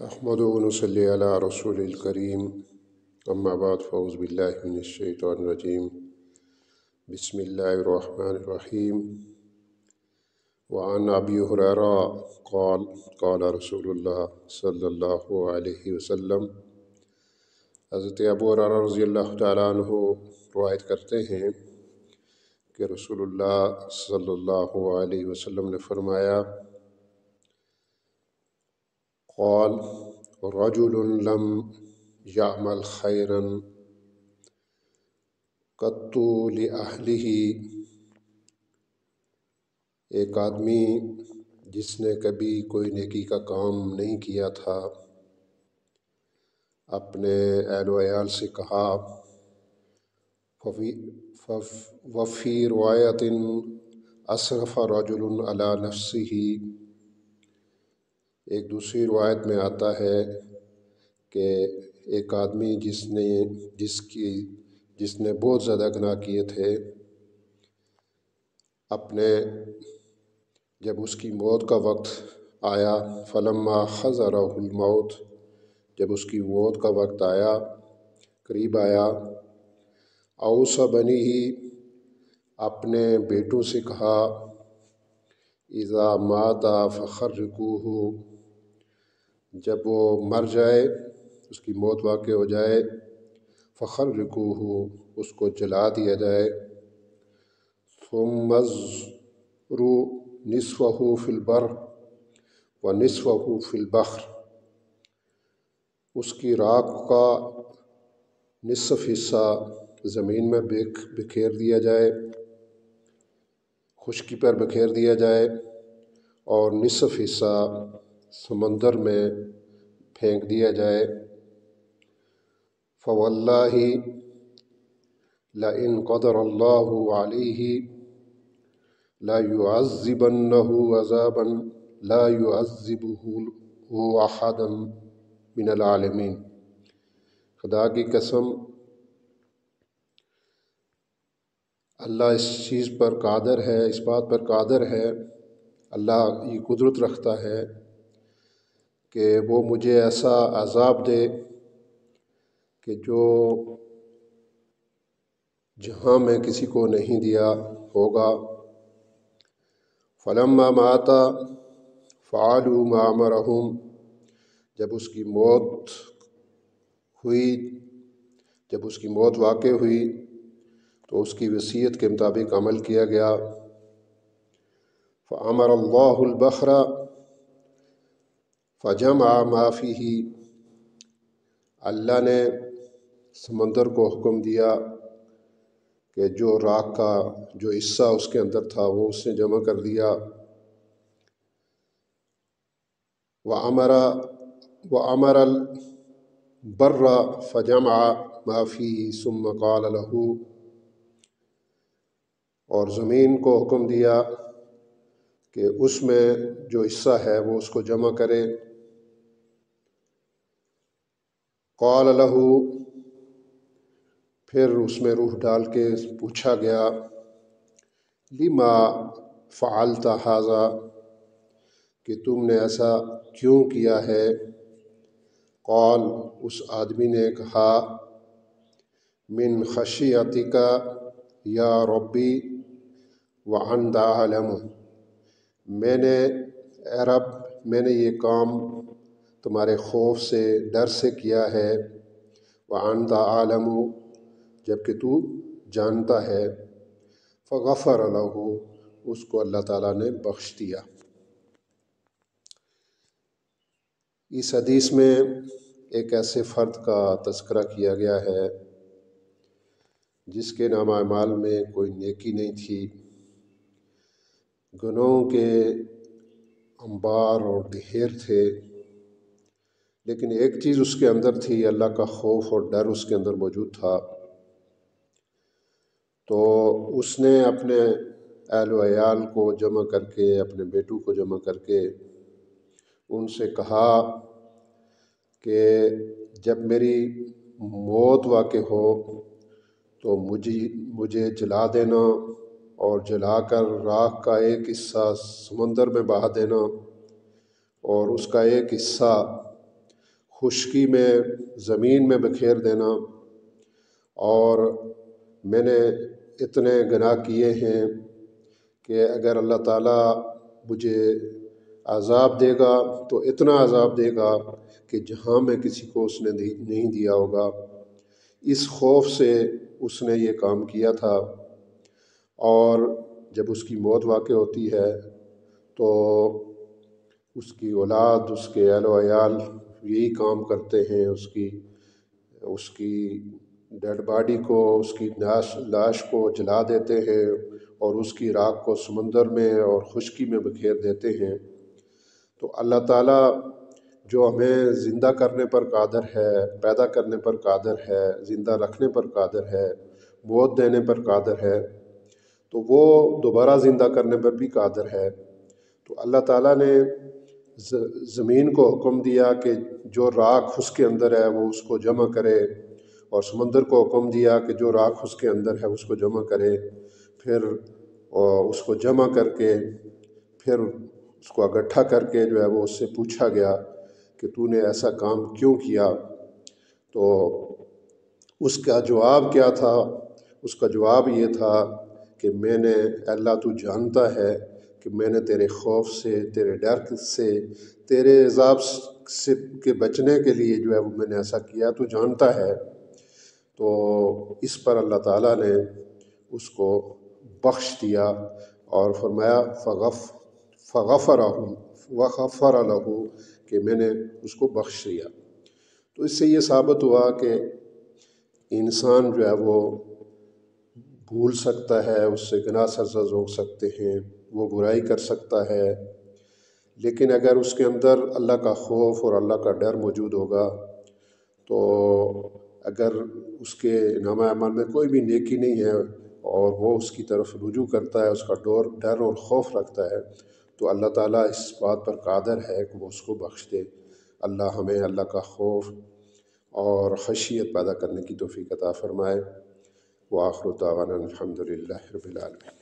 احمد و نصلی علی رسول الکریم اما بعد فاعوذ باللہ من الشیطان الرجیم بسم اللہ الرحمن الرحیم وعن ابی ہریرہ قال قال رسول اللہ صلی اللہ علیہ وسلم۔ حضرت ابو ہریرہ رضی اللہ تعالیٰ عنہ روایت کرتے ہیں کہ رسول اللہ صلی اللہ علیہ وسلم نے فرمایا، قال رجل لم يعمل خيرا قط لأهله، ایک آدمی جس نے کبھی کوئی نیکی کا کام نہیں کیا تھا اپنے اہل و عیال سے کہا، وفی روایت اسرف رجل علی نفسه، ایک دوسری روایت میں آتا ہے کہ ایک آدمی جس نے بہت زیادہ گناہ کیے تھے، جب اس کی موت کا وقت آیا، فلما حضرہ الموت، جب اس کی موت کا وقت آیا، قریب آیا، اوصى بنیہ، اپنے بیٹوں سے کہا، اذا مات فخرجوہ، جب وہ مر جائے، اس کی موت واقع ہو جائے، فخرجوہ، اس کو جلا دیا جائے، ثم اذروا نصفہ فی البر ونصفہ فی البحر، اس کی راکھ کا نصف حصہ زمین میں بکھیر دیا جائے، خشکی پر بکھیر دیا جائے، اور نصف حصہ سمندر میں پھینک دیا جائے۔ فواللہ لئن قدر اللہ علیہ لَيُعَذِّبَنَّهُ عَذَابًا لَا يُعَذِّبُهُ أَحَدًا مِنَ الْعَالَمِينَ، خدا کی قسم اللہ اس چیز پر قادر ہے، اس بات پر قادر ہے، اللہ یہ قدرت رکھتا ہے کہ وہ مجھے ایسا عذاب دے کہ جو جہاں میں کسی کو نہیں دیا ہوگا۔ فلما مات فعلوا ما امرهم، جب اس کی موت واقع ہوئی تو اس کی وصیت کے مطابق عمل کیا گیا۔ فامر اللہ البحر فجمع ما فیہ، اللہ نے سمندر کو حکم دیا کہ جو راکھ کا جو حصہ اس کے اندر تھا وہ اس نے جمع کر دیا۔ وَأَمَرَ الْبَرَّ فَجَمَعَ مَا فِيهِ ثُمَّ قَالَ لَهُ، اور زمین کو حکم دیا کہ اس میں جو حصہ ہے وہ اس کو جمع کرے۔ قَالَ لَهُ، پھر اس میں روح ڈال کے پوچھا گیا، لِمَا فَعَلْتَ هَذَا، کہ تم نے ایسا کیوں کیا ہے؟ قال، اس آدمی نے کہا، من خشیتک یا ربی وانت اعلم، اے رب میں نے یہ کام تمہارے خوف سے، ڈر سے کیا ہے، وانت اعلم، جبکہ تو جانتا ہے۔ فغفر لہ، اس کو اللہ تعالیٰ نے بخش دیا۔ اس حدیث میں ایک ایسے فرد کا تذکرہ کیا گیا ہے جس کے نامہ اعمال میں کوئی نیکی نہیں تھی، گناہوں کے انبار اور ڈھیر تھے، لیکن ایک چیز اس کے اندر تھی، اللہ کا خوف اور ڈر اس کے اندر موجود تھا۔ تو اس نے اپنے اہل و عیال کو جمع کر کے، اپنے بیٹوں کو جمع کر کے ان سے کہا کہ جب میری موت واقع ہو تو مجھے جلا دینا، اور جلا کر راکھ کا ایک حصہ سمندر میں بہا دینا، اور اس کا ایک حصہ خشکی میں زمین میں بکھیر دینا، اور میں نے اتنے گناہ کیے ہیں کہ اگر اللہ تعالیٰ مجھے عذاب دے گا تو اتنا عذاب دے گا کہ جہاں میں کسی کو اس نے نہیں دیا ہوگا۔ اس خوف سے اس نے یہ کام کیا تھا، اور جب اس کی موت واقع ہوتی ہے تو اس کی اولاد، اس کے اہل و عیال یہی کام کرتے ہیں، اس کی ڈیڈ باڈی کو، اس کی لاش کو جلا دیتے ہیں اور اس کی راکھ کو سمندر میں اور خشکی میں بکھیر دیتے ہیں۔ تو اللہ تعالیٰ جو ہمیں زندہ کرنے پر قادر ہے، پیدا کرنے پر قادر ہے، زندہ رکھنے پر قادر ہے، موت دینے پر قادر ہے، تو وہ دوبارہ زندہ کرنے پر بھی قادر ہے۔ تو اللہ تعالیٰ نے زمین کو حکم دیا کہ جو راکھ اس کے اندر ہے وہ اس کو جمع کرے، اور سمندر کو حکم دیا کہ جو راکھ اس کے اندر ہے اس کو جمع کرے۔ پھر اس کو جمع کر کے پھر اس کو اکٹھا کر کے جو ہے وہ اس سے پوچھا گیا کہ تو نے ایسا کام کیوں کیا؟ تو اس کا جواب کیا تھا؟ اس کا جواب یہ تھا کہ میں نے، اللہ تو جانتا ہے کہ میں نے تیرے خوف سے، تیرے ڈر سے، تیرے عذاب سے کے بچنے کے لیے جو ہے وہ میں نے ایسا کیا، تو جانتا ہے۔ تو اس پر اللہ تعالیٰ نے اس کو بخش دیا اور فرمایا وغفر لہ، کہ میں نے اس کو بخش دیا۔ تو اس سے یہ ثابت ہوا کہ انسان جو ہے وہ بھول سکتا ہے، اس سے گناہ سرزد ہو سکتے ہیں، وہ برائی کر سکتا ہے، لیکن اگر اس کے اندر اللہ کا خوف اور اللہ کا ڈر موجود ہوگا تو اگر اس کے نامہ اعمال میں کوئی بھی نیکی نہیں ہے اور وہ اس کی طرف رجوع کرتا ہے، اس کا ڈر اور خوف رکھتا ہے، تو اللہ تعالیٰ اس بات پر قادر ہے کہ وہ اس کو بخش دے۔ اللہ ہمیں اللہ کا خوف اور خشیت پیدا کرنے کی توفیق عطا فرمائے۔ وآخر دعوانا الحمد للہ رب العالمین۔